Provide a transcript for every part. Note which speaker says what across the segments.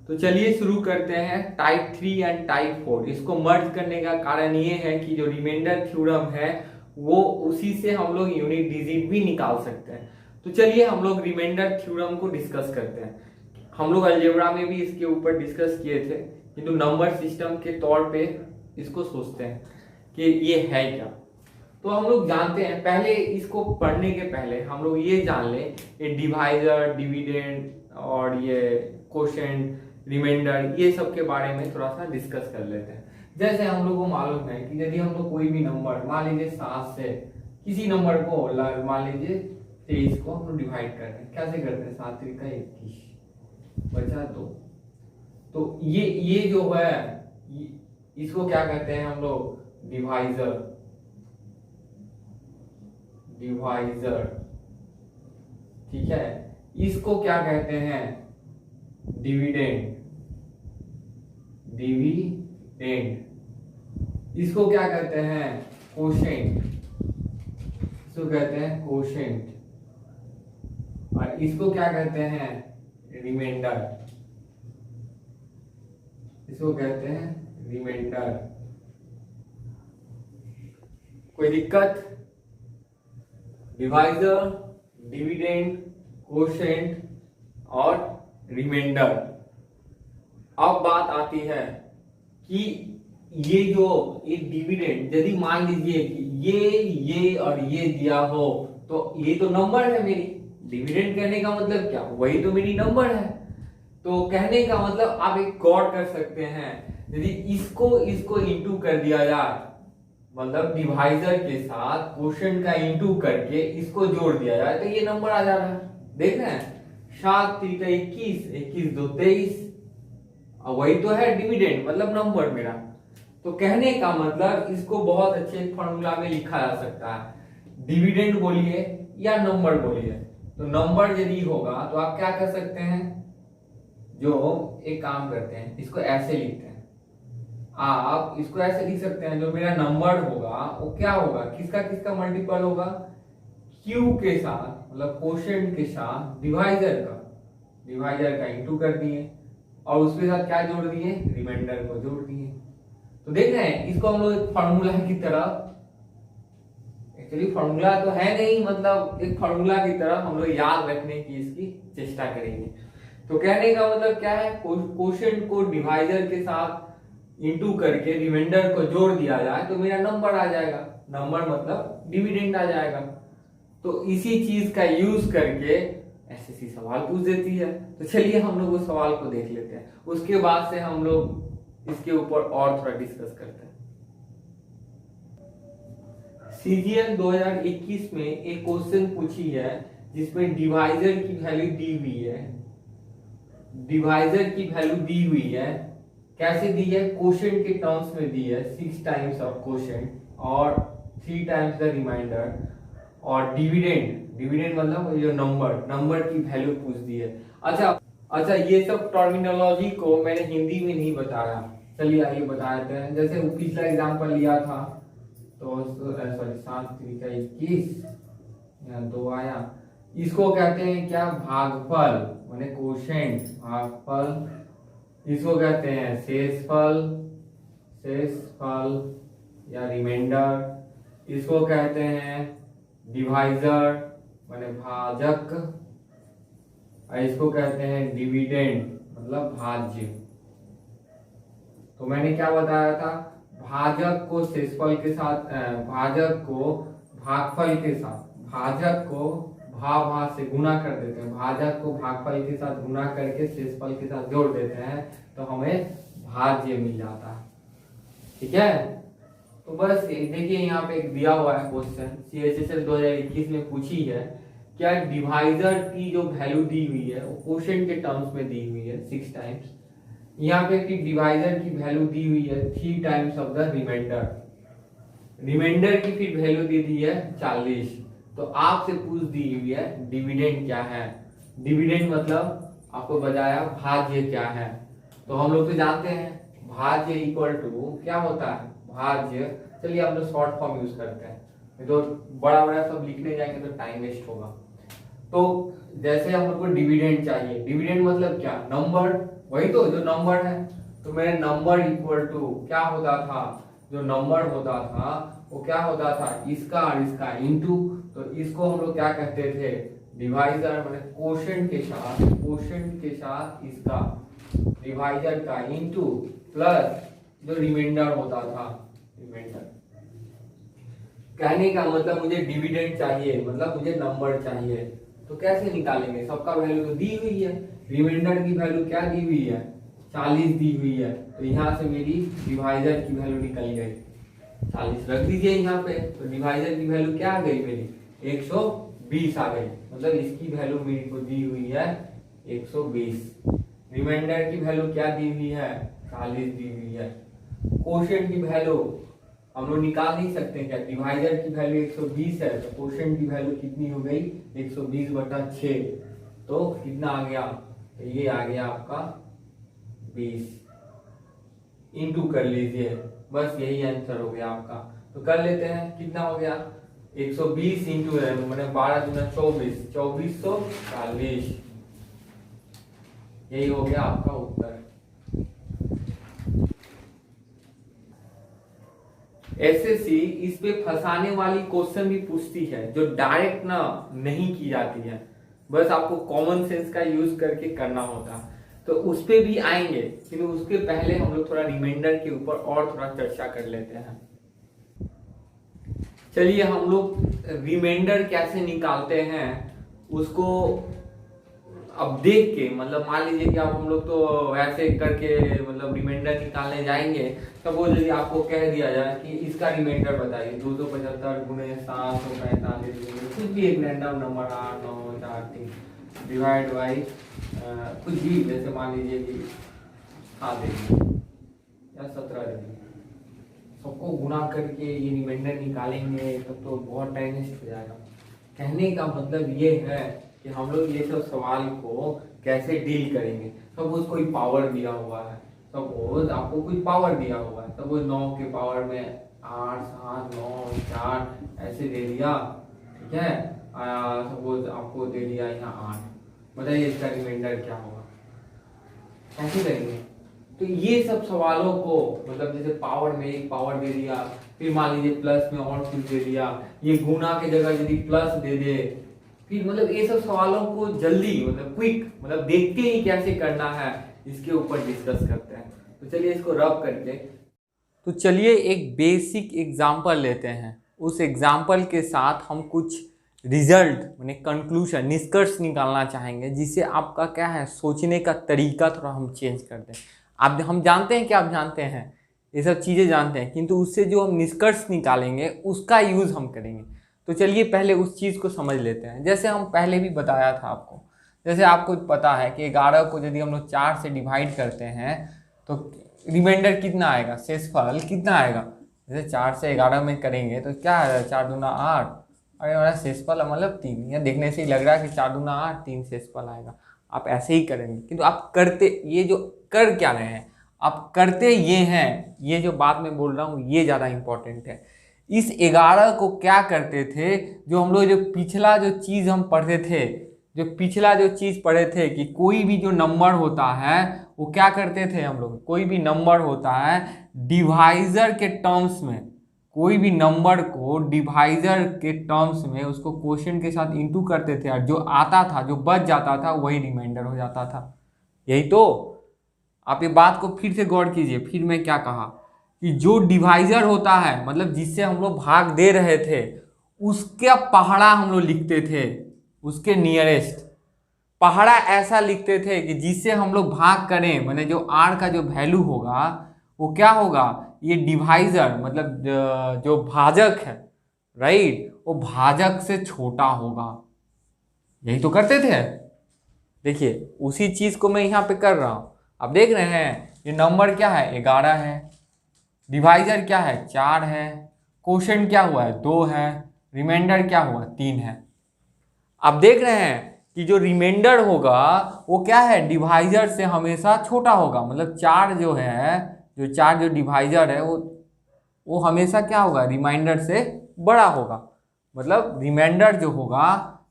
Speaker 1: तो चलिए शुरू करते हैं टाइप 3 एंड टाइप 4। इसको मर्ज करने का कारण ये है कि जो रिमाइंडर थ्योरम है वो उसी से हम लोग यूनिट डिजिट भी निकाल सकते हैं। तो चलिए हम लोग रिमाइंडर थ्योरम को डिस्कस करते हैं। हम लोग अलजेब्रा में भी इसके ऊपर डिस्कस किए थे, किंतु नंबर सिस्टम के तौर पे इसको सोचते हैं कि ये है क्या। तो हम लोग जानते हैं, पहले इसको पढ़ने के पहले हम लोग ये जान लें ये डिवाइजर, डिविडेंड और ये कोशेंट, रिमाइंडर, ये सब के बारे में थोड़ा सा डिस्कस कर लेते हैं। जैसे हम लोग को मालूम है कि यदि हम लोग कोई भी नंबर मान लीजिए 7 से किसी नंबर को मान लीजिए 23 को हम लोग डिवाइड करते हैं, कैसे करते हैं? 7 त्रिका 21 बचा 2। तो ये जो है इसको क्या कहते हैं हम लोग? डिवाइजर। ठीक है। इसको क्या कहते हैं? डिविडेंड। इसको क्या कहते हैं? कोशेंट। इसको कहते हैं कोशेंट। और इसको क्या कहते हैं? रिमाइंडर। इसको कहते हैं रिमाइंडर। कोई दिक्कत? डिवाइजर, डिविडेंड, कोशेंट और रिमाइंडर। अब बात आती है कि ये जो एक डिविडेंड, यदि मान लीजिए कि ये और ये दिया हो तो ये तो नंबर है मेरी। डिविडेंड कहने का मतलब क्या? वही तो मेरी नंबर है। तो कहने का मतलब आप एक गौर कर सकते हैं, यदि इसको इंटू कर दिया जाए, मतलब डिवाइजर के साथ कोशेंट का इंटू करके इसको जोड़ दिया जाए तो ये नंबर आ जा रहा है। देख रहे हैं? 7 त्रिका 21, 21 2 23। वही तो है डिविडेंड, मतलब नंबर मेरा। तो कहने का मतलब इसको बहुत अच्छे फॉर्मूला में लिखा जा सकता है। डिविडेंड बोलिए या नंबर बोलिए, तो नंबर यदि होगा तो आप क्या कर सकते हैं? जो एक काम करते हैं, इसको ऐसे लिखते हैं। आप इसको ऐसे लिख सकते हैं, जो मेरा नंबर होगा वो क्या होगा? किसका किसका मल्टीपल होगा? क्यू के साथ, मतलब कोशेंट के साथ डिवाइजर का इंटू कर दिए और उसके साथ क्या जोड़ दिए? रिमाइंडर को जोड़ दिए। तो देख रहे हैं, इसको हम लोग एक फॉर्मूला की तरह, एक्चुअली फॉर्मूला तो है नहीं, मतलब एक फॉर्मूला की तरह हम लोग याद रखने की इसकी चेष्टा करेंगे। तो कहने का मतलब क्या है? कोशेंट को डिवाइजर के साथ इंटू करके रिमाइंडर को जोड़ दिया जाए तो मेरा नंबर आ जाएगा। नंबर मतलब डिविडेंड आ जाएगा। तो इसी चीज का यूज करके एसएससी सवाल पूछ देती है। तो चलिए हम लोग उस सवाल को देख लेते हैं, उसके बाद से हम लोग इसके ऊपर और थोड़ा डिस्कस करते हैं। सीजीएल 2021 में एक क्वेश्चन पूछी है जिसमें डिवाइजर की वैल्यू दी हुई है। डिवाइजर की वैल्यू दी हुई है, कैसे दी है? कोशेंट के टर्म्स में दी है, 6 टाइम्स ऑफ कोशेंट और 3 टाइम्स द रिमाइंडर। और डिविडेंड मतलब ये नंबर की वैल्यू पूछ दी है। अच्छा, ये सब टर्मिनोलॉजी को मैंने हिंदी में नहीं बताया, चलिए आइए बता देते हैं। जैसे पिछला एग्जांपल लिया था तो सॉरी 7 त्रिका 21, यहाँ 2 आया। इसको कहते हैं क्या? भागफल, माने कोशेंट, भागफल। इसको कहते हैं शेषफल या रिमाइंडर। इसको कहते हैं डिवाइजर, माने भाजक। और इसको कहते हैं डिविडेंड, मतलब भाज्य। तो मैंने क्या बताया था? भाजक को शेषफल के साथ, भाजक को भागफल के साथ, भाजक को भा से गुना कर देते हैं, भाजक को भागफल के साथ गुना करके शेषफल के साथ जोड़ देते हैं तो हमें भाज्य मिल जाता है। ठीक है। तो बस देखिए यहाँ पे एक दिया हुआ है क्वेश्चन, सीएचएसएल 2021 में पूछी है, क्या डिवाइजर की जो वैल्यू दी हुई है वो कोशेंट के टर्म्स में दी हुई है 6 टाइम्स। यहाँ पे कि डिवाइजर की वैल्यू दी हुई है 3 times of the reminder. Reminder की फिर वैल्यू दी दी है 40। तो आपसे पूछ दी हुई है डिविडेंड क्या है। डिविडेंड मतलब आपको बताया भाज्य क्या है। तो हम लोग तो जानते हैं भाज्य इक्वल टू क्या होता है? भाज्य। चलिए हम लोग शॉर्ट फॉर्म यूज करते हैं, तो बड़ा सब लिखने जाएंगे तो टाइम वेस्ट होगा। तो जैसे हम लोग को डिविडेंड चाहिए, डिविडेंड मतलब क्या? नंबर। वही तो जो नंबर है। तो मेरे नंबर इक्वल टू क्या होता था, जो नंबर होता था वो क्या होता था, इसका और इसका इनटू। तो इसको हम लोग क्या कहते थे, डिवाइजर, मतलब कोशेंट के साथ इसका डिवाइजर का इनटू प्लस जो रिमाइंडर होता था, रिमाइंडर। कहने का मतलब मुझे डिविडेंड चाहिए, मतलब मुझे नंबर चाहिए। तो कैसे निकालेंगे, सबका वैल्यू तो दी हुई है, रिमाइंडर की वैल्यू क्या दी हुई है, 40 दी हुई है। तो यहाँ से मेरी डिवाइजर की वैल्यू निकल गई, 40 रख दीजिए यहाँ पे। तो डिवाइजर की वैल्यू क्या आ गई मेरी, 120 आ गई। मतलब इसकी वैल्यू मेरी को दी हुई है 120। रिमाइंडर की वैल्यू क्या दी हुई है, 40 दी हुई है। कोशेंट की वैल्यू हम लोग निकाल नहीं सकते क्या, डिवाइजर की वैल्यू 120 है, तो कोशेंट की वैल्यू कितनी हो गई, 120/6। तो कितना आ गया, तो ये आ गया आपका 20। इंटू कर लीजिए, बस यही आंसर हो गया आपका। तो कर लेते हैं, कितना हो गया, 120 इंटू मैंने 12 दूना 24, 2440। यही हो गया आपका उत्तर। एसएससी इस पे फंसाने वाली क्वेश्चन भी पूछती है, जो डायरेक्ट ना नहीं की जाती है, बस आपको कॉमन सेंस का यूज करके करना होता। तो उस पे भी आएंगे, लेकिन उसके पहले हम लोग थोड़ा रिमाइंडर के ऊपर और थोड़ा चर्चा कर लेते हैं। चलिए हम लोग रिमाइंडर कैसे निकालते हैं उसको अब देख के, मतलब मान लीजिए कि अब हम लोग तो वैसे करके मतलब रिमाइंडर निकालने जाएंगे, तब वो यदि आपको कह दिया जाए कि इसका रिमाइंडर बताइए, 275 गुणे 745, कुछ भी एक रैंडम नंबर 8 9 4 3 डिवाइड बाई कुछ भी, जैसे मान लीजिए कि 7 या 17 देंगे, सबको गुना करके ये रिमाइंडर निकालेंगे तब तो बहुत टाइम वेस्ट हो जाएगा। कहने का मतलब ये है कि हम लोग ये सब सवाल को कैसे डील करेंगे। सपोज कोई पावर दिया हुआ है, सपोज आपको कोई पावर दिया हुआ है, सपोज 9 के पावर में 8 7 9 4 ऐसे दे दिया, ठीक है। सपोज आपको दे दिया यहाँ 8, बताइए इसका रिमाइंडर क्या होगा, कैसे करेंगे। तो ये सब सवालों को, मतलब जैसे पावर में एक पावर दे दिया, फिर मान लीजिए प्लस में और कुछ दे दिया, ये गुना की जगह यदि प्लस दे दे, फिर मतलब ये सब सवालों को जल्दी मतलब क्विक मतलब देखते ही कैसे करना है, इसके ऊपर डिस्कस करते हैं। तो चलिए इसको रब करके, तो चलिए एक बेसिक एग्जांपल लेते हैं, उस एग्जांपल के साथ हम कुछ रिजल्ट माने कंक्लूजन निष्कर्ष निकालना चाहेंगे, जिससे आपका क्या है सोचने का तरीका थोड़ा हम चेंज कर दें। आप हम जानते हैं कि आप जानते हैं ये सब चीज़ें जानते हैं, किंतु उससे जो हम निष्कर्ष निकालेंगे उसका यूज़ हम करेंगे। तो चलिए पहले उस चीज़ को समझ लेते हैं। जैसे हम पहले भी बताया था आपको, जैसे आपको पता है कि 11 को यदि हम लोग 4 से डिवाइड करते हैं तो रिमाइंडर कितना आएगा, शेषफल कितना आएगा। जैसे 4 से 11 में करेंगे तो क्या आएगा, 4 दूना 8, अरे हमारा शेषफल मतलब 3। या देखने से ही लग रहा है कि 4 दूना 8 3 शेषफल आएगा। आप ऐसे ही करेंगे, किंतु आप करते ये जो कर क्या रहे हैं, आप करते ये हैं, ये जो बात मैं बोल रहा हूँ ये ज़्यादा इंपॉर्टेंट है। इस 11 को क्या करते थे, जो हम लोग जो पिछला जो चीज़ हम पढ़ते थे, जो पिछला जो चीज़ पढ़े थे कि कोई भी जो नंबर होता है वो क्या करते थे हम लोग, कोई भी नंबर होता है डिवाइजर के टर्म्स में, कोई भी नंबर को डिवाइजर के टर्म्स में उसको क्वोशिएंट के साथ इंटू करते थे, और जो आता था जो बच जाता था वही रिमाइंडर हो जाता था। यही तो, आप ये बात को फिर से गौर कीजिए। फिर मैं क्या कहा कि जो डिवाइजर होता है मतलब जिससे हम लोग भाग दे रहे थे, उसका पहाड़ा हम लोग लिखते थे, उसके नियरेस्ट पहाड़ा ऐसा लिखते थे कि जिससे हम लोग भाग करें, मैंने जो आर का जो वैल्यू होगा वो क्या होगा, ये डिवाइजर मतलब जो भाजक है, राइट, वो भाजक से छोटा होगा। यही तो करते थे। देखिए उसी चीज को मैं यहाँ पे कर रहा हूँ। आप देख रहे हैं ये नंबर क्या है, 11 है, डिवाइजर क्या है, 4 है, क्वोशिएंट क्या हुआ है, 2 है, रिमाइंडर क्या हुआ, 3 है। आप देख रहे हैं कि जो रिमाइंडर होगा वो क्या है, डिवाइजर से हमेशा छोटा होगा। मतलब 4 जो है, जो 4 जो डिवाइजर है वो हमेशा क्या होगा, रिमाइंडर से बड़ा होगा। मतलब रिमाइंडर जो होगा,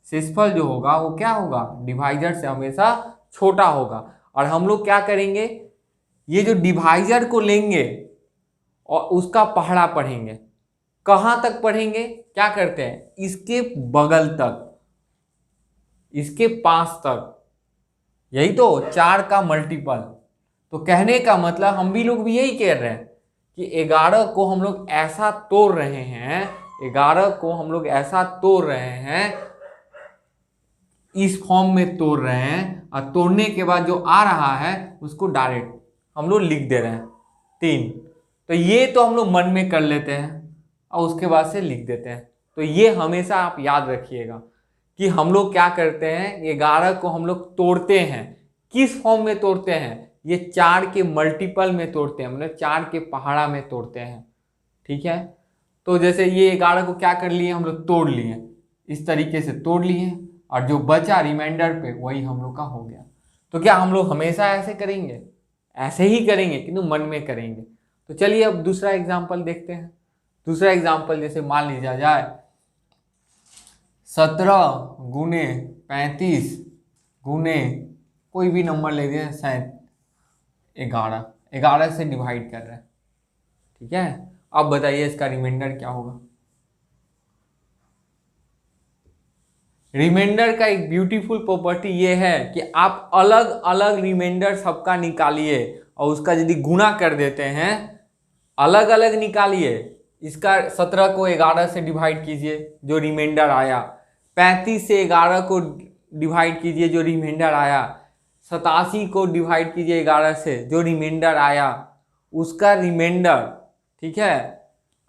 Speaker 1: शेषफल जो होगा वो क्या होगा, डिवाइजर से हमेशा छोटा होगा। और हम लोग क्या करेंगे, ये जो डिवाइजर को लेंगे और उसका पहाड़ा पढ़ेंगे। कहाँ तक पढ़ेंगे, क्या करते हैं, इसके बगल तक, इसके पास तक, यही तो 4 का मल्टीपल। तो कहने का मतलब हम भी लोग भी यही कह रहे हैं कि 11 को हम लोग ऐसा तोड़ रहे हैं, 11 को हम लोग ऐसा तोड़ रहे हैं, इस फॉर्म में तोड़ रहे हैं, और तोड़ने के बाद जो आ रहा है उसको डायरेक्ट हम लोग लिख दे रहे हैं 3। तो ये तो हम लोग मन में कर लेते हैं और उसके बाद से लिख देते हैं। तो ये हमेशा आप याद रखिएगा कि हम लोग क्या करते हैं, 11 को हम लोग तोड़ते हैं, किस फॉर्म में तोड़ते हैं, ये 4 के मल्टीपल में तोड़ते हैं, मतलब 4 के पहाड़ा में तोड़ते हैं। ठीक है, तो जैसे ये 11 को क्या कर लिए, हम लोग तोड़ लिए, इस तरीके से तोड़ लिए, और जो बचा रिमाइंडर पे वही हम लोग का हो गया। तो क्या हम लोग हमेशा ऐसे करेंगे, ऐसे ही करेंगे, किंतु मन में करेंगे। तो चलिए अब दूसरा एग्जाम्पल देखते हैं। दूसरा एग्जाम्पल जैसे मान लीजिए जाए 17 गुने 35 गुने कोई भी नंबर ले दिए 11 से डिवाइड कर रहे हैं। ठीक है, अब बताइए इसका रिमाइंडर क्या होगा। रिमाइंडर का एक ब्यूटीफुल प्रॉपर्टी ये है कि आप अलग अलग रिमाइंडर सबका निकालिए और उसका यदि गुणा कर देते हैं, अलग अलग निकालिए, इसका 17 को 11 से डिवाइड कीजिए जो रिमाइंडर आया, 35 से 11 को डिवाइड कीजिए जो रिमाइंडर आया, 87 को डिवाइड कीजिए 11 से जो रिमाइंडर आया, उसका रिमाइंडर। ठीक है,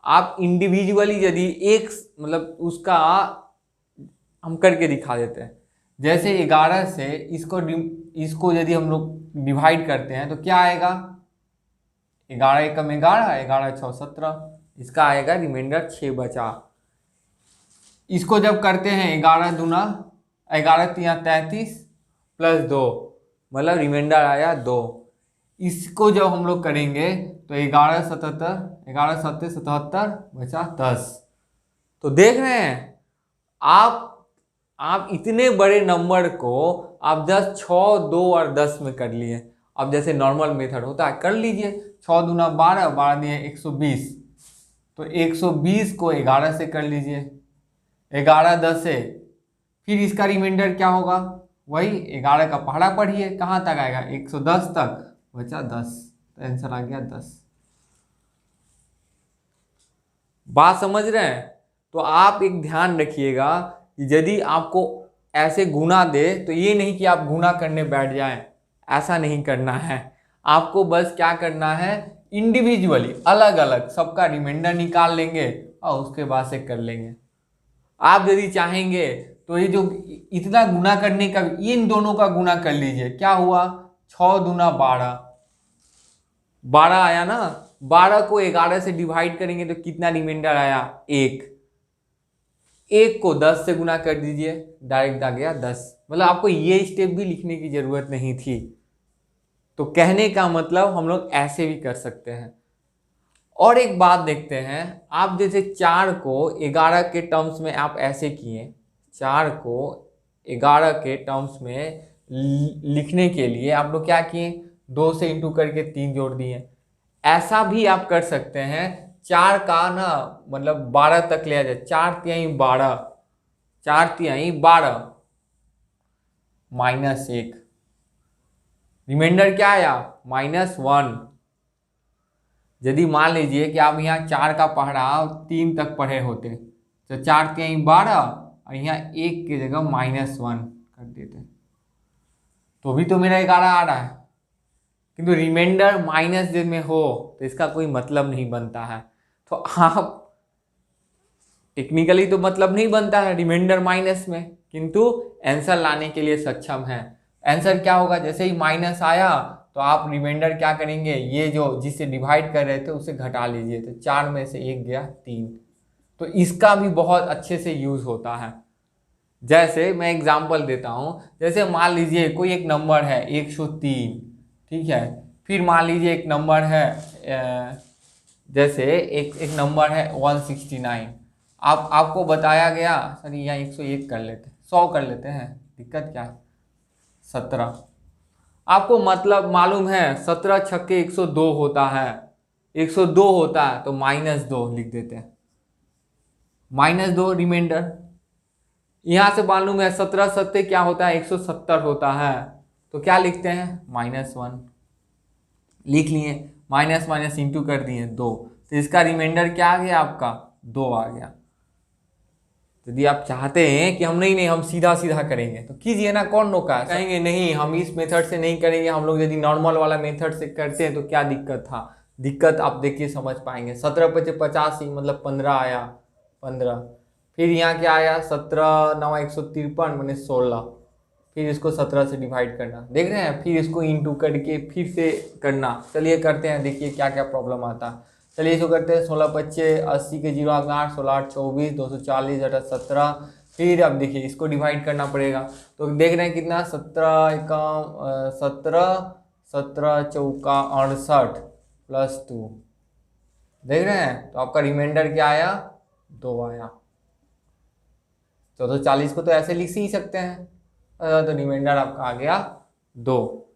Speaker 1: आप इंडिविजुअली यदि एक मतलब उसका हम करके दिखा देते हैं। जैसे 11 से इसको यदि हम लोग डिवाइड करते हैं तो क्या आएगा, 11 एकम 11, 11 6 17, इसका आएगा रिमाइंडर 6 बचा। इसको जब करते हैं 11 दूना 11 3 33 प्लस 2, मतलब रिमाइंडर आया 2। इसको जब हम लोग करेंगे तो 11 77, 11 7 77 बचा 10। तो देख रहे हैं आप इतने बड़े नंबर को आप 10 6 2 और 10 में कर लिए। अब जैसे नॉर्मल मेथड होता है कर लीजिए, 6 दूना 12, 12 दिए 120, तो 120 को 11 से कर लीजिए, 11 10 से, फिर इसका रिमाइंडर क्या होगा, वही 11 का पहाड़ा पढ़िए, कहाँ तक आएगा 110 तक, बचा 10, तो आंसर आ गया 10। बात समझ रहे हैं। तो आप एक ध्यान रखिएगा कि यदि आपको ऐसे गुना दे तो ये नहीं कि आप गुना करने बैठ जाएं, ऐसा नहीं करना है। आपको बस क्या करना है, इंडिविजुअली अलग अलग सबका रिमाइंडर निकाल लेंगे और उसके बाद से कर लेंगे। आप यदि चाहेंगे तो ये जो इतना गुना करने का, इन दोनों का गुना कर लीजिए, क्या हुआ 6 दूना 12, 12 आया ना, 12 को 11 से डिवाइड करेंगे तो कितना रिमाइंडर आया 1, 1 को 10 से गुना कर दीजिए, डायरेक्ट आ गया 10। मतलब आपको ये स्टेप भी लिखने की जरूरत नहीं थी। तो कहने का मतलब हम लोग ऐसे भी कर सकते हैं। और एक बात देखते हैं, आप जैसे 4 को 11 के टर्म्स में आप ऐसे किए, 4 को 11 के टर्म्स में लिखने के लिए आप लोग क्या किए, 2 से इंटू करके 3 जोड़ दिए। ऐसा भी आप कर सकते हैं, 4 का ना मतलब 12 तक लिया जाए, 4 तिहाई 12, 4 तिहाई 12 माइनस 1, रिमाइंडर क्या आया -1। यदि मान लीजिए कि आप यहाँ 4 का पहाड़ा 3 तक पढ़े होते तो 4 तिहाई 12 और यहाँ 1 की जगह -1 कर देते तो भी तो मेरा 11 आ रहा है। किंतु रिमाइंडर माइनस में हो तो इसका कोई मतलब नहीं बनता है। तो आप टेक्निकली तो मतलब नहीं बनता है रिमाइंडर माइनस में, किंतु आंसर लाने के लिए सक्षम है। आंसर क्या होगा, जैसे ही माइनस आया तो आप रिमाइंडर क्या करेंगे, ये जो जिससे डिवाइड कर रहे थे उसे घटा लीजिए, तो 4 में से 1 गया 3। तो इसका भी बहुत अच्छे से यूज होता है। जैसे मैं एग्जांपल देता हूँ, जैसे मान लीजिए कोई एक नंबर है 103, ठीक है, फिर मान लीजिए एक नंबर है जैसे एक नंबर है 169। आपको बताया गया, सर यहाँ 101 कर लेते, 100 कर लेते हैं, दिक्कत क्या है 17। आपको मतलब मालूम है 17 छक्के 102 होता है, 102 होता है, तो -2 लिख देते हैं, -2 रिमाइंडर। यहां से मालूम है 17 सत्ते क्या होता है, 170 होता है, तो क्या लिखते हैं, -1 लिख लिए, माइनस माइनस इंटू कर दिए 2, तो इसका रिमाइंडर क्या आ गया आपका, 2 आ गया। यदि आप चाहते हैं कि हम नहीं हम सीधा सीधा करेंगे तो कीजिए ना, कौन रोका है। कहेंगे नहीं हम इस मेथड से नहीं करेंगे, हम लोग यदि नॉर्मल वाला मेथड से करते हैं तो क्या दिक्कत था, दिक्कत आप देखिए समझ पाएंगे। 17 × 50 मतलब 15 आया, 15, फिर यहाँ क्या आया 17 × 9 153 मैंने 16, फिर इसको 17 से डिवाइड करना, देख रहे हैं, फिर इसको इंटू करके फिर से करना। चलिए करते हैं, देखिए क्या क्या प्रॉब्लम आता है। चलिए इसको करते हैं, 16 × 25 80 के 0 8, 16 8 24, 240 × 17, फिर अब देखिए इसको डिवाइड करना पड़ेगा, तो देख रहे हैं कितना, 17 एकम 17, 17 चौका 68 प्लस 2, देख रहे हैं, तो आपका रिमाइंडर क्या आया, 2 आया। 240 को तो ऐसे लिख ही सकते हैं, तो रिमाइंडर आपका आ गया 2।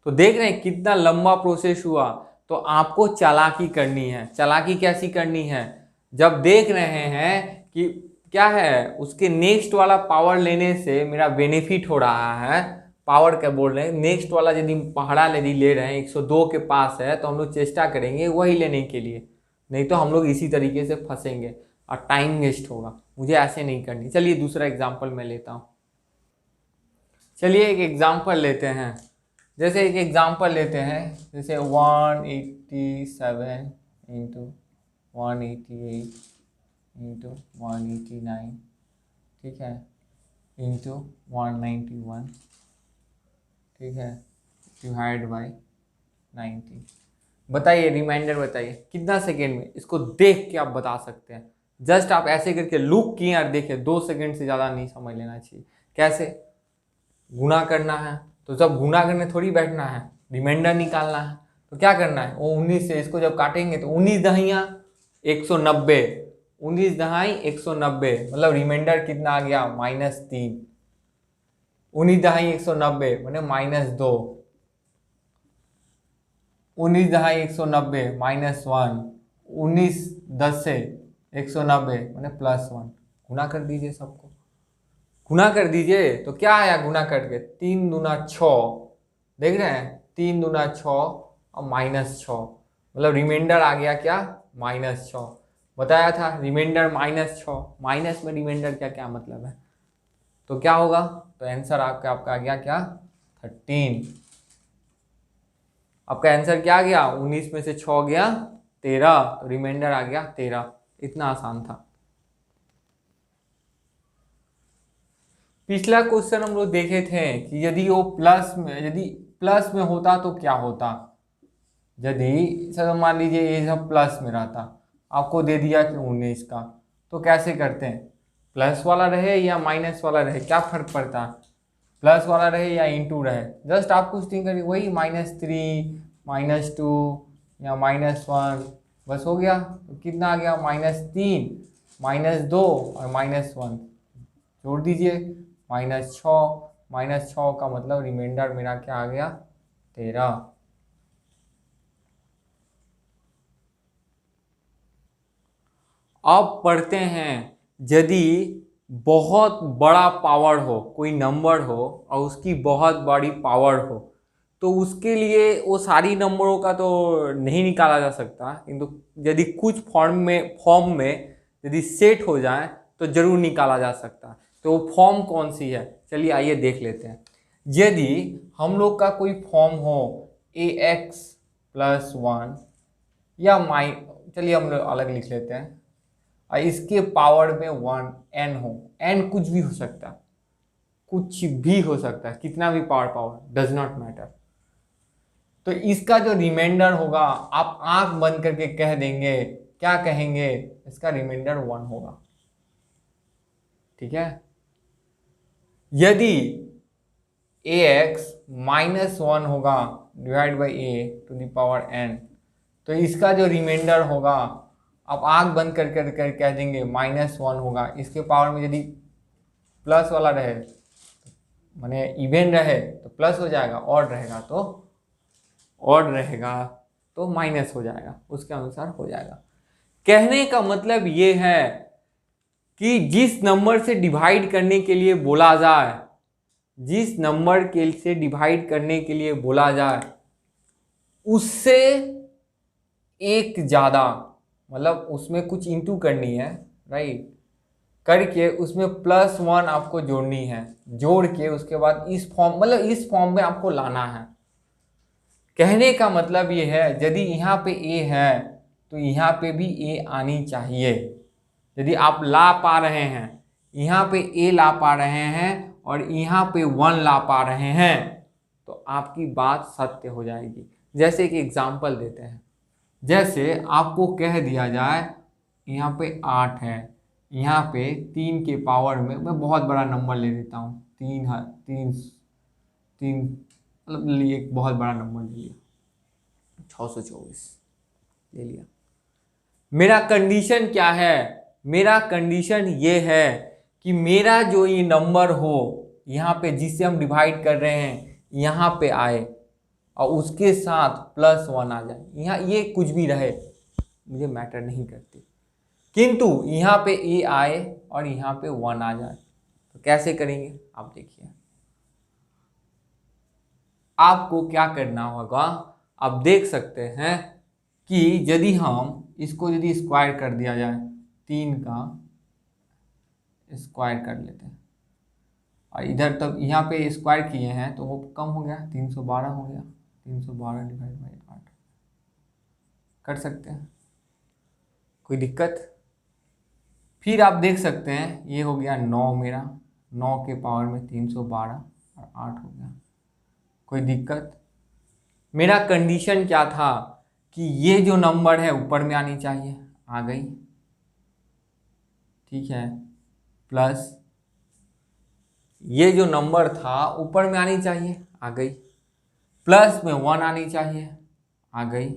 Speaker 1: तो देख रहे हैं कितना लंबा प्रोसेस हुआ। तो आपको चालाकी करनी है। चालाकी कैसी करनी है, जब देख रहे हैं कि क्या है उसके नेक्स्ट वाला पावर लेने से मेरा बेनिफिट हो रहा है, पावर क्या बोल रहे हैं, नेक्स्ट वाला यदि पहाड़ा यदि ले रहे हैं 102 के पास है तो हम लोग चेष्टा करेंगे वही लेने के लिए, नहीं तो हम लोग इसी तरीके से फंसेंगे और टाइम वेस्ट होगा। मुझे ऐसे नहीं करनी। चलिए दूसरा एग्जाम्पल मैं लेता हूँ। चलिए एक एग्जाम्पल लेते हैं, जैसे एक एग्जाम्पल लेते हैं, जैसे 187 इंटू 188 इंटू 189, ठीक है, इंटू 191, ठीक है, डिवाइड बाय 90। बताइए रिमाइंडर, बताइए कितना सेकेंड में, इसको देख के आप बता सकते हैं। जस्ट आप ऐसे करके लुक किए और देखे, 2 सेकेंड से ज़्यादा नहीं समझ लेना चाहिए। कैसे गुना करना है, तो जब गुना करने थोड़ी बैठना है, रिमाइंडर निकालना है, तो क्या करना है, वो 19 से इसको जब काटेंगे तो 19 दहिया 190, 19 दहाई 190, मतलब रिमाइंडर कितना आ गया, -3। 19 दहाई 190 मैंने -2, 19 दहाई 190 -1, 19 10 से 190 मैंने +1। गुना कर दीजिए सबको, गुना कर दीजिए, तो क्या आया गुना करके, 3 दूना 6, देख रहे हैं 3 दूना 6 और -6, मतलब रिमाइंडर आ गया क्या, -6। बताया था रिमाइंडर -6, माइनस में रिमाइंडर क्या क्या मतलब है, तो क्या होगा, तो आंसर आपका आ गया क्या, 13। आपका आंसर क्या आ गया, 19 में से 6 गया 13, तो रिमाइंडर आ गया 13। इतना आसान था। पिछला क्वेश्चन हम लोग देखे थे कि यदि वो प्लस में होता तो क्या होता। यदि सर मान लीजिए ये सब प्लस में रहता, आपको दे दिया कि 19 का, तो कैसे करते हैं, प्लस वाला रहे या माइनस वाला रहे क्या फर्क पड़ता, प्लस वाला रहे या इंटू रहे, जस्ट आप कुछ नहीं करिए, वही -3 -2 या -1, बस हो गया। तो कितना आ गया, -3 -2 और -1 जोड़ दीजिए, -6, -6 का मतलब रिमाइंडर मेरा क्या आ गया, 13। अब पढ़ते हैं, यदि बहुत बड़ा पावर हो, कोई नंबर हो और उसकी बहुत बड़ी पावर हो, तो उसके लिए वो सारी नंबरों का तो नहीं निकाला जा सकता, किंतु यदि कुछ फॉर्म में यदि सेट हो जाए तो जरूर निकाला जा सकता है। तो वो फॉर्म कौन सी है, चलिए आइए देख लेते हैं। यदि हम लोग का कोई फॉर्म हो ax + 1 या चलिए हम लोग अलग लिख लेते हैं, और इसके पावर में 1 n हो, n कुछ भी हो सकता है, कुछ भी हो सकता है, कितना भी पावर डज नॉट मैटर। तो इसका जो रिमाइंडर होगा आप आंख बंद करके कह देंगे, क्या कहेंगे, इसका रिमाइंडर 1 होगा, ठीक है। यदि ax -1 होगा डिवाइड बाई a⁴n, तो इसका जो रिमाइंडर होगा आप आंख बंद कर कह देंगे -1 होगा। इसके पावर में यदि प्लस वाला रहे माने इवन रहे तो प्लस हो जाएगा, ऑड रहेगा तो माइनस हो जाएगा, उसके अनुसार हो जाएगा। कहने का मतलब ये है कि जिस नंबर से डिवाइड करने के लिए बोला जाए, जिस नंबर के से डिवाइड करने के लिए बोला जाए उससे एक ज़्यादा, मतलब उसमें कुछ इंटू करनी है, राइट, करके उसमें +1 आपको जोड़नी है, जोड़ के उसके बाद इस फॉर्म, मतलब इस फॉर्म में आपको लाना है। कहने का मतलब ये है यदि यहाँ पे a है तो यहाँ पे भी a आनी चाहिए। यदि आप ला पा रहे हैं, यहाँ पे a ला पा रहे हैं और यहाँ पे 1 ला पा रहे हैं तो आपकी बात सत्य हो जाएगी। जैसे कि एग्जाम्पल देते हैं, जैसे आपको कह दिया जाए यहाँ पे 8 है, यहाँ पे 3 के पावर में, मैं बहुत बड़ा नंबर ले लेता हूँ, 3 है, 3 मतलब लिए एक बहुत बड़ा नंबर ले लिया, 624 ले लिया। मेरा कंडीशन क्या है? मेरा कंडीशन ये है कि मेरा जो ये नंबर हो यहाँ पे जिससे हम डिवाइड कर रहे हैं यहाँ पे आए और उसके साथ +1 आ जाए। यहाँ ये कुछ भी रहे मुझे मैटर नहीं करती, किंतु यहाँ पे a आए और यहाँ पे 1 आ जाए। तो कैसे करेंगे आप देखिए। आपको क्या करना होगा, आप देख सकते हैं कि यदि हम इसको यदि स्क्वायर कर दिया जाए, 3 का स्क्वायर कर लेते हैं और इधर तक यहाँ पे स्क्वायर किए हैं तो वो कम हो गया, 312 हो गया, 312 डिवाइड बाई 8 कर सकते हैं, कोई दिक्कत? फिर आप देख सकते हैं ये हो गया 9, मेरा 9 के पावर में 312 और 8 हो गया, कोई दिक्कत? मेरा कंडीशन क्या था कि ये जो नंबर है ऊपर में आनी चाहिए, आ गई, ठीक है, प्लस ये जो नंबर था ऊपर में आनी चाहिए, आ गई, प्लस में 1 आनी चाहिए, आ गई,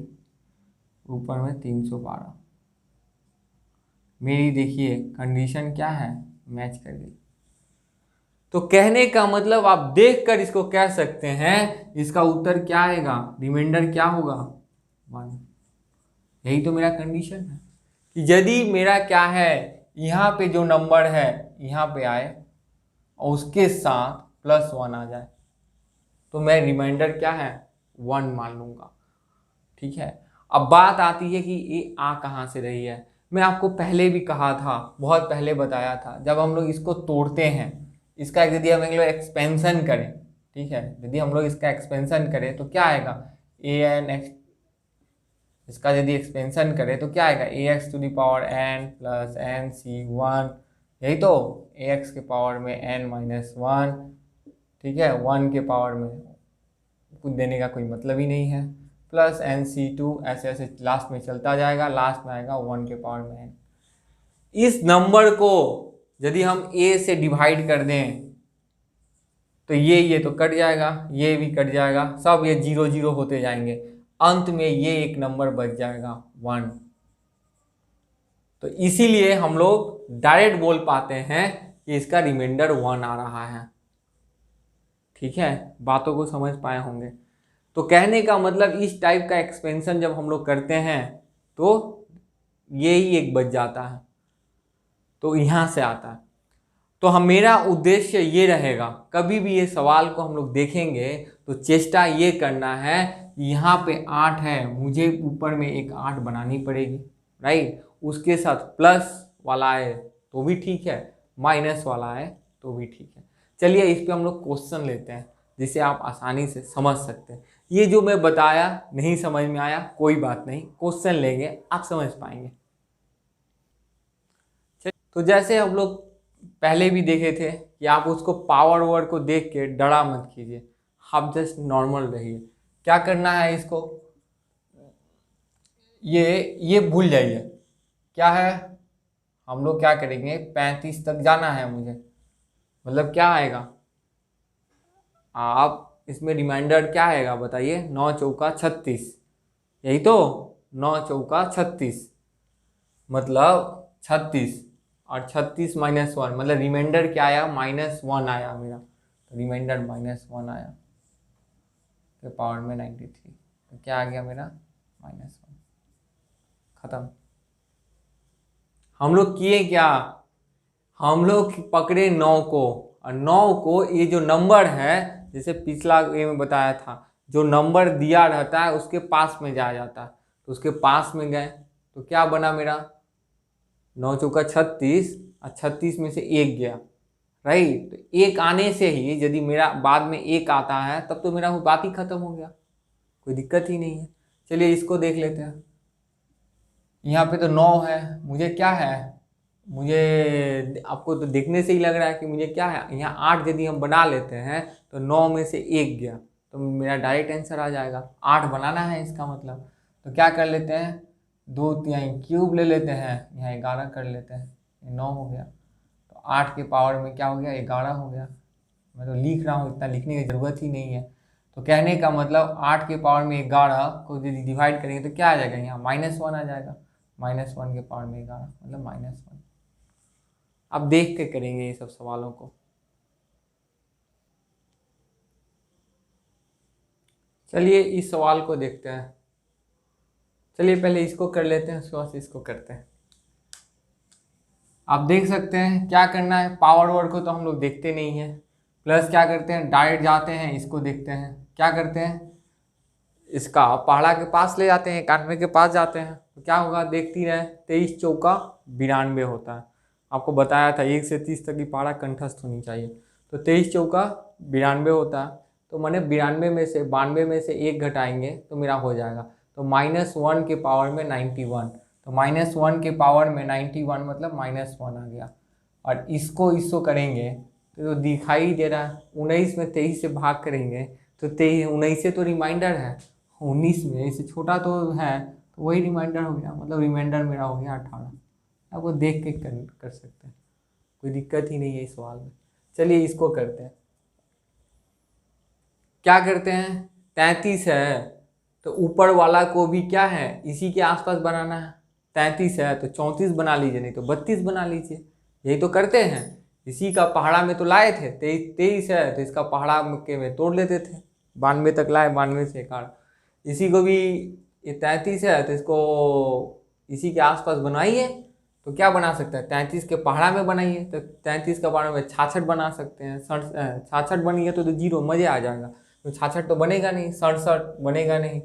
Speaker 1: ऊपर में 312। मेरी देखिए कंडीशन क्या है, मैच कर गई। तो कहने का मतलब आप देखकर इसको कह सकते हैं इसका उत्तर क्या आएगा, रिमाइंडर क्या होगा, 1। यही तो मेरा कंडीशन है कि यदि मेरा क्या है, यहाँ पे जो नंबर है यहाँ पे आए और उसके साथ +1 आ जाए तो मैं रिमाइंडर क्या है, 1 मान लूंगा, ठीक है। अब बात आती है कि ये आ कहाँ से रही है। मैं आपको पहले भी कहा था, बहुत पहले बताया था, जब हम लोग इसको तोड़ते हैं, इसका यदि हम लोग एक्सपेंशन करें, ठीक है, यदि हम लोग इसका एक्सपेंशन करें तो क्या आएगा, an, इसका यदि एक्सपेंशन करें तो क्या आएगा, ax⁴n + nc1, यही तो, ax के पावर में n-1, ठीक है, 1 के पावर में कुछ देने का कोई मतलब ही नहीं है, प्लस nc2, ऐसे ऐसे लास्ट में चलता जाएगा, लास्ट में आएगा 1 के पावर में n। इस नंबर को यदि हम a से डिवाइड कर दें तो ये तो कट जाएगा, ये भी कट जाएगा, सब ये 0 0 होते जाएंगे, अंत में ये एक नंबर बच जाएगा 1। तो इसीलिए हम लोग डायरेक्ट बोल पाते हैं कि इसका रिमाइंडर 1 आ रहा है, ठीक है, बातों को समझ पाए होंगे। तो कहने का मतलब इस टाइप का एक्सपेंशन जब हम लोग करते हैं तो ये ही एक बच जाता है, तो यहाँ से आता है। तो हम, मेरा उद्देश्य ये रहेगा, कभी भी ये सवाल को हम लोग देखेंगे तो चेष्टा ये करना है, यहाँ पे 8 है, मुझे ऊपर में एक 8 बनानी पड़ेगी, राइट, उसके साथ प्लस वाला है तो भी ठीक है, माइनस वाला है तो भी ठीक है। चलिए इस पे हम लोग क्वेश्चन लेते हैं जिसे आप आसानी से समझ सकते हैं। ये जो मैं बताया नहीं समझ में आया कोई बात नहीं, क्वेश्चन लेंगे आप समझ पाएंगे। तो जैसे हम लोग पहले भी देखे थे कि आप उसको पावर वर्ड को देख के डरा मत कीजिए, आप जस्ट नॉर्मल रहिए। क्या करना है, इसको ये भूल जाइए, क्या है, हम लोग क्या करेंगे, 35 तक जाना है मुझे, मतलब क्या आएगा, आप इसमें रिमाइंडर क्या आएगा बताइए, 9 चौका 36, यही तो, 9 चौका 36 मतलब 36 और 36 -1 मतलब रिमाइंडर क्या आया, -1 आया मेरा।
Speaker 2: तो रिमाइंडर -1 आया के पावर में 93। तो क्या आ गया मेरा -1। खत्म। हम लोग किए क्या, हम लोग पकड़े 9 को, और 9 को ये जो नंबर है, जैसे पिछला ये में बताया था, जो नंबर दिया रहता है उसके पास में जाया जाता है, तो उसके पास में गए तो क्या बना मेरा 9 चौका 36, और 36 में से 1 गया, राइट। तो 1 आने से ही यदि मेरा बाद में 1 आता है तब तो मेरा बात ही खत्म हो गया, कोई दिक्कत ही नहीं है। चलिए इसको देख लेते हैं। यहाँ पे तो 9 है, मुझे क्या है, मुझे आपको तो देखने से ही लग रहा है कि मुझे क्या है, यहाँ 8 यदि हम बना लेते हैं तो 9 में से 1 गया, तो मेरा डायरेक्ट आंसर आ जाएगा। 8 बनाना है इसका मतलब, तो क्या कर लेते हैं, 2 तिहाई क्यूब ले लेते हैं, यहाँ 11 कर लेते हैं, ये 9 हो गया। तो 8 के पावर में क्या हो गया, 11 हो गया। मैं तो लिख रहा हूँ, इतना लिखने की ज़रूरत ही नहीं है। तो कहने का मतलब 8 के पावर में 11 को यदि डिवाइड करेंगे तो क्या आ जाएगा, यहाँ -1 आ जाएगा। -1 के पावर में 11 मतलब -1। अब देख के करेंगे ये सब सवालों को। चलिए इस सवाल को देखते हैं। चलिए पहले इसको कर लेते हैं, उसके बाद इसको करते हैं। आप देख सकते हैं क्या करना है, पावर वर्ड को तो हम लोग देखते नहीं है, प्लस क्या करते हैं, डायरेक्ट जाते हैं इसको देखते हैं। क्या करते हैं, इसका पहाड़ा के पास ले जाते हैं, 91 के पास जाते हैं, तो क्या होगा देखती रहे, 23 चौका 92 होता है। आपको बताया था 1 से 30 तक की पहाड़ा कंठस्थ होनी चाहिए, तो 23 चौका 92 होता है। तो मैंने 92 में से 1 घटाएंगे तो मेरा हो जाएगा, तो -1 के पावर में 91, तो -1 के पावर में 91 मतलब -1 आ गया। और इसको करेंगे तो दिखाई दे रहा है, 19 में 23 से भाग करेंगे तो 19 से तो रिमाइंडर है, 19 में इससे छोटा तो है, तो वही रिमाइंडर हो गया, मतलब रिमाइंडर मेरा हो गया 18। आपको देख के कर सकते हैं, कोई दिक्कत ही नहीं है इस सवाल में। चलिए इसको करते हैं। क्या करते हैं, 33 है तो ऊपर वाला को भी क्या है, इसी के आसपास बनाना है। 33 है तो 34 बना लीजिए, नहीं तो 32 बना लीजिए, यही तो करते हैं। इसी का पहाड़ा में तो लाए थे, 23 है तो इसका पहाड़ा के में तोड़ लेते थे, 92 तक लाए, 92 से 11। इसी को भी, ये 33 है तो इसको इसी के आसपास बनाइए, तो क्या बना सकते हैं, 33 के पहाड़ा में बनाइए, तो 33 का पहाड़ा में 66 बना सकते हैं। 66 बनिए तो 0 मजे आ जाएगा, तो 66 तो बनेगा नहीं, 67 बनेगा नहीं।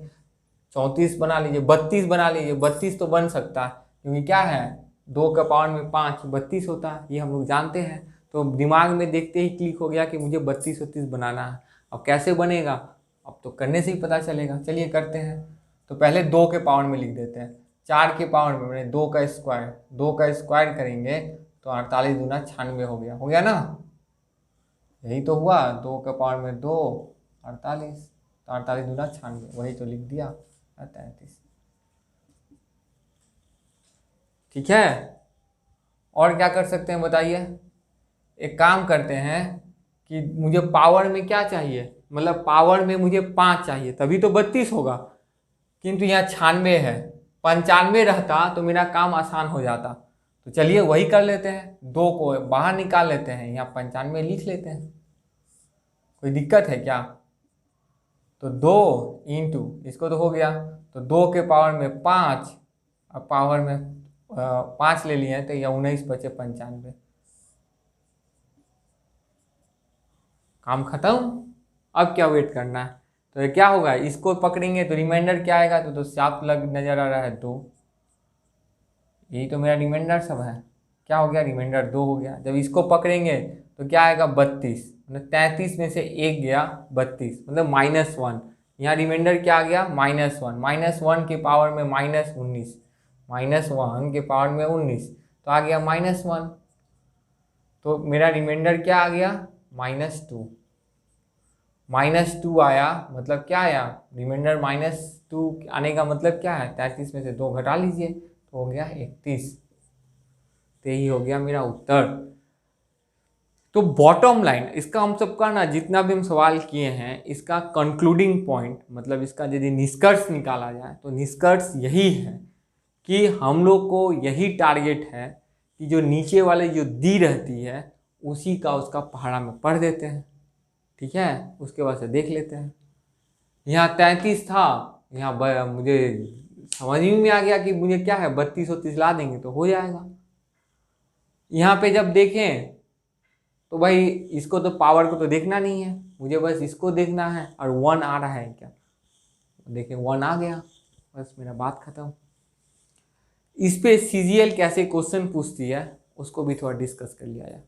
Speaker 2: 34 बना लीजिए, 32 बना लीजिए, 32 तो बन सकता है, क्योंकि क्या है 2 का पावर में 5 32 होता है, ये हम लोग जानते हैं। तो दिमाग में देखते ही क्लिक हो गया कि मुझे 32 बनाना है। अब कैसे बनेगा, अब तो करने से ही पता चलेगा। चलिए करते हैं। तो पहले 2 के पावर में लिख देते हैं, 4 के पावर में मैंने 2 का स्क्वायर करेंगे तो 48 दूना 96 हो गया ना, यही तो हुआ। 2 का पावर में 2 48, तो 48 दूना 96, वही तो लिख दिया 33। ठीक है, और क्या कर सकते हैं बताइए। एक काम करते हैं कि मुझे पावर में क्या चाहिए, मतलब पावर में मुझे 5 चाहिए तभी तो 32 होगा, किंतु यहाँ 96 है, 95 रहता तो मेरा काम आसान हो जाता। तो चलिए वही कर लेते हैं, 2 को बाहर निकाल लेते हैं, यहाँ 95 लिख लेते हैं, कोई दिक्कत है क्या। तो 2 इंटू इसको तो हो गया, तो 2 के पावर में 5, और पावर में 5 ले लिए हैं, तो यह 19 बचे 95, काम खत्म। अब क्या वेट करना है, तो ये क्या होगा, इसको पकड़ेंगे तो रिमाइंडर क्या आएगा, तो 7 लग नजर आ रहा है 2, यही तो मेरा रिमाइंडर सब है। क्या हो गया, रिमाइंडर 2 हो गया। जब इसको पकड़ेंगे तो क्या आएगा 32, मतलब 33 में से 1 गया 32, मतलब -1। यहाँ रिमाइंडर क्या आ गया, -1, -1 के पावर में -19, -1 के पावर में 19, तो आ गया -1। तो मेरा रिमाइंडर क्या आ गया, -2, -2 आया, मतलब क्या आया, रिमाइंडर -2 आने का मतलब क्या है, 33 में से 2 घटा लीजिए तो हो गया 31, तो यही हो गया मेरा उत्तर। तो बॉटम लाइन इसका हम सबका ना, जितना भी हम सवाल किए हैं, इसका कंक्लूडिंग पॉइंट, मतलब इसका यदि निष्कर्ष निकाला जाए तो निष्कर्ष यही है कि हम लोग को यही टारगेट है कि जो नीचे वाले जो दी रहती है उसी का उसका पहाड़ा में पढ़ देते हैं। ठीक है, उसके बाद से देख लेते हैं। यहाँ 33 था, यहाँ मुझे समझ में आ गया कि मुझे क्या है 32 ला देंगे तो हो जाएगा। यहाँ पे जब देखें तो भाई इसको तो पावर को तो देखना नहीं है, मुझे बस इसको देखना है और 1 आ रहा है क्या, देखें 1 आ गया, बस मेरा बात खत्म। इस पे CGL कैसे क्वेश्चन पूछती है उसको भी थोड़ा डिस्कस कर लिया जाए।